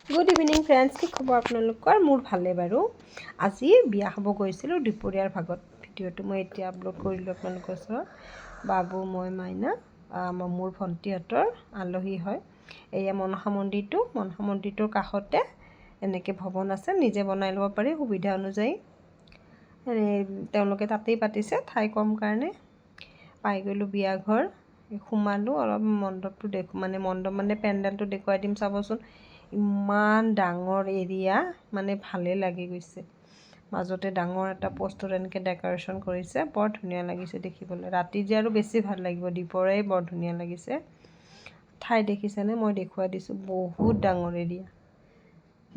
Good evening friends, কি খবৰ আপোনালোকৰ? মোৰ ভালে বাৰু। আজি বিয়া খাব গৈছিলোঁ দুপৰীয়াৰ ভাগত। ভিডিঅ'টো মই এতিয়া আপলোড কৰিলোঁ আপোনালোকৰ ওচৰত। বাবু, মই, মাইনা, মোৰ ভণ্টিহঁতৰ আলহী হয়। এয়া মনসা মন্দিৰটোৰ কাষতে এনেকৈ ভৱন আছে, নিজে বনাই ল'ব পাৰি সুবিধা অনুযায়ী। তেওঁলোকে তাতেই পাতিছে, ঠাই কম কাৰণে। পাই গ'লোঁ বিয়া ঘৰ, সোমালোঁ। অলপ মণ্ডপটো মণ্ডপ পেণ্ডেলটো দেখুৱাই দিম চাবচোন। ইমান ডাঙৰ এৰিয়া, ভালেই লাগি গৈছে। মাজতে ডাঙৰ এটা প'ষ্টত এনেকৈ ডেক'ৰেশ্যন কৰিছে, বৰ ধুনীয়া লাগিছে দেখিবলৈ। ৰাতি যে আৰু বেছি ভাল লাগিব, দীপৰাই বৰ ধুনীয়া লাগিছে। ঠাই দেখিছেনে? মই দেখুৱাই দিছোঁ। বহুত ডাঙৰ এৰিয়া,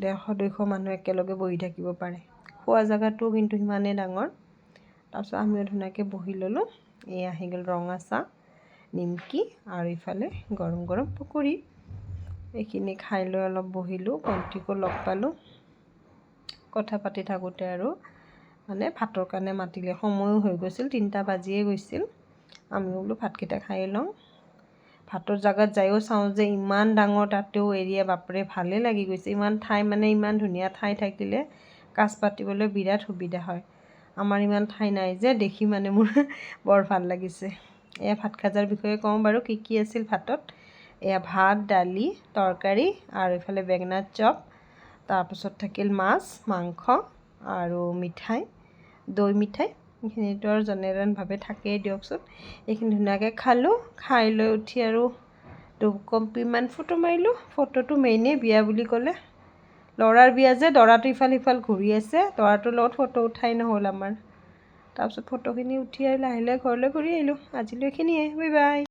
150-200 মানুহ একেলগে বহি থাকিব পাৰে। খোৱা জেগাটোও কিন্তু সিমানেই ডাঙৰ। তাৰপিছত আমিও ধুনীয়াকৈ বহি ল'লোঁ। এই আহি গ'ল ৰঙা চাহ, নিমকি আৰু ইফালে গৰম গৰম পকৰি। এইখিনি খাই লৈ অলপ বহিলোঁ। ভণ্টিকো লগ পালোঁ। কথা পাতি থাকোঁতে আৰু ভাতৰ কাৰণে মাতিলে। সময়ো হৈ গৈছিল, 3টা বাজিয়ে গৈছিল। আমি বোলো ভাতকেইটা খাই লওঁ। ভাতৰ জেগাত যায়ো চাওঁ যে ইমান ডাঙৰ, তাতেও এৰিয়া, বাপৰে ভালেই লাগি গৈছে। ইমান ঠাই, ইমান ধুনীয়া ঠাই থাকিলে কাজ পাতিবলৈ বিৰাট সুবিধা হয়। আমাৰ ইমান ঠাই নাই যে, দেখি মোৰ বৰ ভাল লাগিছে। এয়া ভাত খাজাৰ বিষয়ে কওঁ বাৰু, কি আছিল ভাতত। এয়া ভাত, দালি, তৰকাৰী আৰু ইফালে বেঙেনাৰ চপ। তাৰপিছত থাকিল মাছ, মাংস আৰু মিঠাই, দৈ মিঠাই। এইখিনিতো আৰু জেনেৰেলভাৱে থাকেই দিয়কচোন। এইখিনি ধুনীয়াকৈ খালোঁ। খাই লৈ উঠি আৰু দুকপিমান ফটো মাৰিলোঁ। ফটোটো মেইনেই বিয়া বুলি ক'লে। ল'ৰাৰ বিয়া যে, দৰাটো ইফাল সিফাল ঘূৰি আছে। দৰাটোৰ লগত ফটো উঠাই নহ'ল আমাৰ। তাৰপিছত ফটোখিনি উঠি আৰু লাহে লাহে ঘৰলৈ ঘূৰি আহিলোঁ। আজিলৈ এইখিনিয়ে, বাই বাই।